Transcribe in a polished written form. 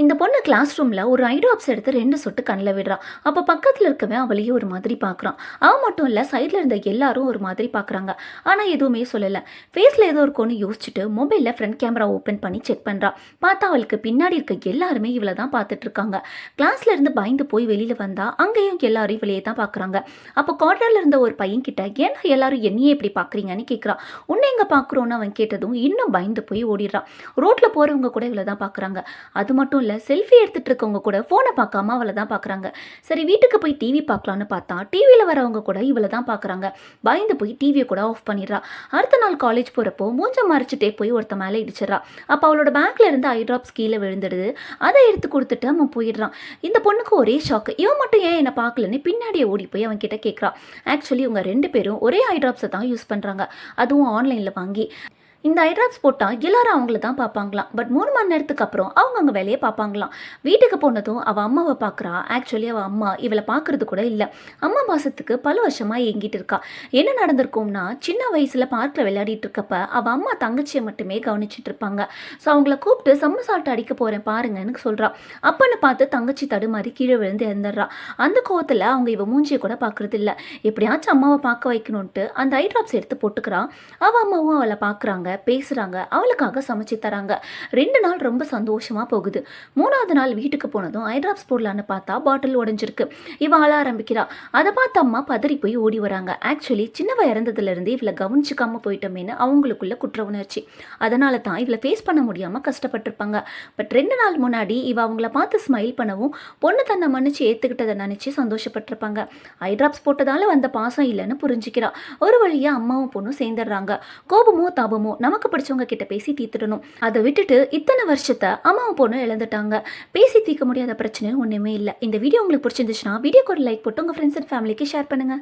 இந்த பொண்ணு கிளாஸ் ரூமில் ஒரு ஐ ட்ராப்ஸ் எடுத்து 2 சொட்டு கண்ணில் விடுறான். அப்போ பக்கத்தில் இருக்கவன் அவளையே ஒரு மாதிரி பார்க்குறான். அவன் மட்டும் இல்லை, சைடில் இருந்த எல்லாரும் ஒரு மாதிரி பார்க்குறாங்க. ஆனால் எதுவுமே சொல்லலை. ஃபேஸில் ஏதோ இருக்கும்னு யோசிச்சுட்டு மொபைலில் ஃப்ரண்ட் கேமரா ஓப்பன் பண்ணி செக் பண்ணுறான். பார்த்தா அவளுக்கு பின்னாடி இருக்க எல்லாருமே இவளை தான் பார்த்துட்டு இருக்காங்க. கிளாஸ்ல இருந்து பயந்து போய் வெளியில் வந்தா அங்கேயும் எல்லாரும் இவளையே தான் பார்க்குறாங்க. அப்போ கார்னரில் இருந்த ஒரு பையன் கிட்ட ஏன்னா எல்லாரும் என்னையே இப்படி பார்க்குறீங்கன்னு கேட்குறான். உன்னை எங்கே பார்க்குறோன்னு அவன் கேட்டதும் இன்னும் பயந்து போய் ஓடிடுறான். ரோட்டில் போகிறவங்க கூட இவளை தான் பார்க்குறாங்க. அது மட்டும் இல்லை, செல்ஃபி எடுத்துகிட்டு இருக்கவங்க கூட ஃபோனை பார்க்காம அவளை தான் பார்க்குறாங்க. சரி, வீட்டுக்கு போய் டிவி பார்க்கலான்னு பார்த்தா டிவியில் வரவங்க கூட இவளை தான் பார்க்குறாங்க. பயந்து போய் டிவியை கூட ஆஃப் பண்ணிடுறா. அடுத்த நாள் காலேஜ் போகிறப்போ மூஞ்ச மறைச்சிட்டே போய் ஒருத்த மேலே இடிச்சிடறா. அப்போ அவளோட பேங்க்ல இருந்து ஐ ட்ராப்ஸ் கீழே விழுந்துடுது. அதை எடுத்து கொடுத்துட்டு அவன் போயிடுறான். இந்த பொண்ணுக்கு ஒரே ஷாக்கு. இவன் மட்டும் ஏன் என்னை பார்க்கலன்னு பின்னாடியே ஓடி போய் அவன் கிட்ட கேட்குறான். ஆக்சுவலி இவங்க 2 பேரும் ஒரே ஐ ட்ராப்ஸை தான் யூஸ் பண்ணுறாங்க, அதுவும் ஆன்லைனில் வாங்கி. இந்த ஐ ட்ராப்ஸ் போட்டால் எல்லாரும் அவங்கள தான் பார்ப்பாங்களாம். பட் 3 மணி நேரத்துக்கு அப்புறம் அவங்க அங்கே வேலையை பார்ப்பாங்களாம். வீட்டுக்கு போனதும் அவள் அம்மாவை பார்க்குறா. ஆக்சுவலி அவள் அம்மா இவளை பார்க்குறது கூட இல்லை. அம்மா பாசத்துக்கு பல வருஷமாக ஏங்கிட்டு இருக்கா. என்ன நடந்திருக்கும்னா, சின்ன வயசில் பார்க்கில் விளையாடிட்டு இருக்கப்ப அவள் அம்மா தங்கச்சியை மட்டுமே கவனிச்சிட்டு இருப்பாங்க. ஸோ அவங்கள கூப்பிட்டு சம்ம சால்ட்டு அடிக்க போகிறேன் பாருங்கன்னு சொல்கிறா. அப்பன்னு பார்த்து தங்கச்சி தடுமாறி கீழே விழுந்து இறந்துடுறா. அந்த கோவத்தில் அவங்க இவ மூஞ்சியை கூட பார்க்குறது இல்லை. எப்படியாச்சும் அம்மாவை பார்க்க வைக்கணுன்ட்டு அந்த ஐ ட்ராப்ஸ் எடுத்து போட்டுக்கிறான். அவள் அம்மாவும் அவளை பார்க்குறாங்க, பேசுறாங்க, அவளுக்காக சமைச்சு தராங்க. 2 நாள் ரொம்ப சந்தோஷமா போகுது. 3வது நாள் வீட்டுக்கு போனதும் ஐ ட்ராப்ஸ் போடலான்னு பார்த்தா பாட்டில் உடஞ்சிருக்கு. இவ அழ ஆரம்பிக்கிறா. அதை பார்த்து அம்மா பதறி போய் ஓடி வராங்க. ஆக்சுவலி சின்னவ இறந்ததுல இருந்து இவளை கவனிச்சுக்காம போயிட்டோமேனு அவங்களுக்குள்ள குற்ற உணர்ச்சி. அதனால தான் இவளை ஃபேஸ் பண்ண முடியாம கஷ்டப்பட்டிருப்பாங்க. பட் 2 நாள் முன்னாடி இவ அவங்கள பார்த்து ஸ்மைல் பண்ணவும் பொண்ணு தன்னை மன்னிச்சு ஏத்துக்கிட்டதை நினைச்சு சந்தோஷப்பட்டிருப்பாங்க. ஐ ட்ராப்ஸ் போட்டதால வந்த பாசம் இல்லைன்னு புரிஞ்சுக்கிறா. ஒரு வழியா அம்மாவும் பொண்ணும் சேர்ந்துடுறாங்க. கோபமோ தாபமோ நமக்கு பிடிச்சவங்க கிட்ட பேசி தீர்த்துடணும். அதை விட்டுட்டு இத்தனை வருஷத்தை அம்மாவும் பொண்ணு இழந்துட்டாங்க. பேசி தீர்க்க முடியாத பிரச்சனை ஒண்ணுமே இல்லை. இந்த வீடியோ உங்களுக்கு பிடிச்சிருந்துச்சுன்னா வீடியோக்கு ஒரு லைக் போட்டு உங்க ஃப்ரெண்ட்ஸ் அண்ட் ஃபேமிலிக்கு ஷேர் பண்ணுங்க.